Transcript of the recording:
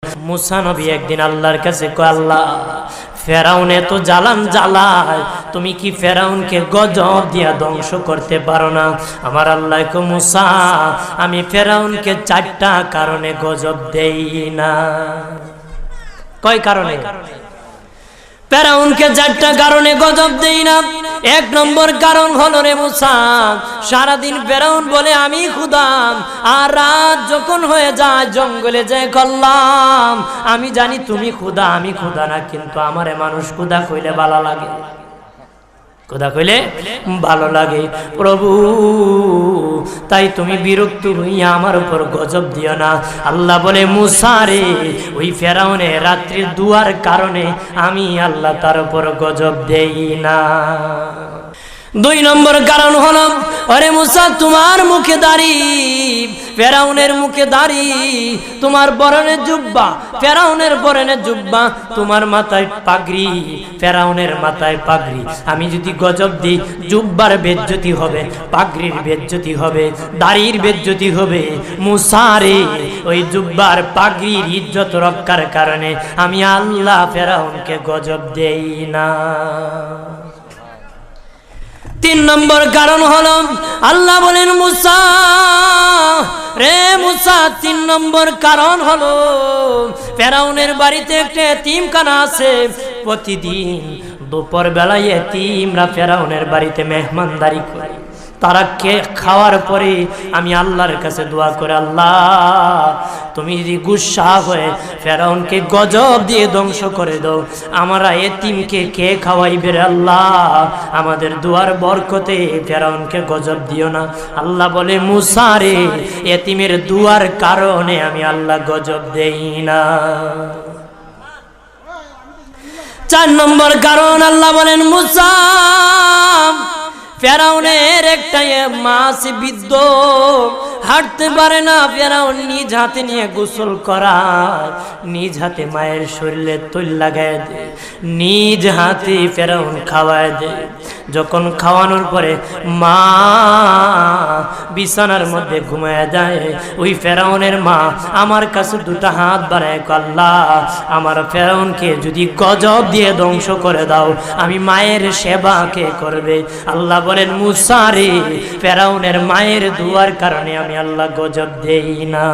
মুসা নবী একদিন আল্লাহর কাছে কয়, আল্লাহ ফেরাউন এত জ্বালান জ্বালায়, তুমি কি ফেরাউনকে গজব দিয়া ধ্বংস করতে পারো না? আমার আল্লাহ কয়, মুসা আমি ফেরাউনকে 4টা কারণে গজব দেই না। কয় কারণে? ফেরাউনকে 4টা কারণে গজব দেই না। 1 নম্বর কারণ হলো রে মুসা, সারাদিন ফেরাউন বলে আমি খোদা, আর রাত যখন হয়ে যায় জঙ্গলে যায় কল্লাম আমি জানি তুমি খোদা, আমি খোদা না, কিন্তু আমারে মানুষ খোদা কইলে ভালো লাগে, খোদা কইলে ভালো লাগে। প্রভু তাই তুমি বিরক্ত হইয়া আমার উপর গজব দিও না। আল্লাহ বলে, মুসা রে ওই ফেরাউনের রাত্রির দুয়ার কারণে আমি আল্লাহ তার উপর গজব দেই না। 2 নম্বর কারণ হলো, আরে মুসা তোমার মুখে দাড়ি, ফেরাউনের মুখে দাড়ি, তোমার পরনে জুব্বা, ফেরাউনের পরনে জুব্বা, তোমার মাথায় পাগড়ি, ফেরাউনের মাথায় পাগড়ি। আমি যদি গজব দিই, জুব্বার বেজ্জতি হবে, পাগড়ির বেজ্জতি হবে, দাড়ির বেজ্জতি হবে। মুসা রে ওই জুব্বার পাগড়ির ইজ্জত রক্ষার কারণে আমি আল্লাহ ফেরাউনকে গজব দেই না। 3 নম্বর কারণ হলো, আল্লাহ বলেন মুসা রে মুসা 3 নম্বর কারণ হলো, ফেরাউনের বাড়িতে একটা এতিমখানা আছে, প্রতিদিন দুপুর বেলায় এতিমরা ফেরাউনের বাড়িতে মেহমানদারি করে। তারা খাওয়ার পরে আমি আল্লাহর কাছে দোয়া করে, আল্লাহ তুমি যদি গুসা হয়ে ফেরাউনকে গজব দিয়ে ধ্বংস করে দাও, আমরা এতিমকে কে খাওয়াইবে রে আল্লাহ, আমাদের দোয়ার বরকতে ফেরাউনকে গজব দিও না। আল্লাহ বলে, মুসা রে এতিমের দোয়ার কারণে আমি আল্লাহ গজব দেই না। 4 নম্বর কারণ, আল্লাহ বলেন মুসা ফেরাউনের একটা মাছ বিদ্ধ, হাঁটতে পারে না, ফেরাউন নিজ হাতে নিয়ে গোসল করায়, নিজ হাতে মায়ের শরীরে তৈল লাগায় দেয়, নিজ হাতে ফেরাউন খাওয়ায় দেয়। যখন খাওয়ানোর পরে মা বিছানার মধ্যে ঘুমায় যায়, ওই ফেরাউনের মা আমার কাছে 2টা হাত বাড়ায়, আল্লাহ আমার ফেরাউনকে যদি গজব দিয়ে ধ্বংস করে দাও, আমি মায়ের সেবা কে করবে? আল্লাহ বলেন, মুসা রে ফেরাউনের মায়ের দুয়ার কারণে আমি আল্লাহ গজব দেই না।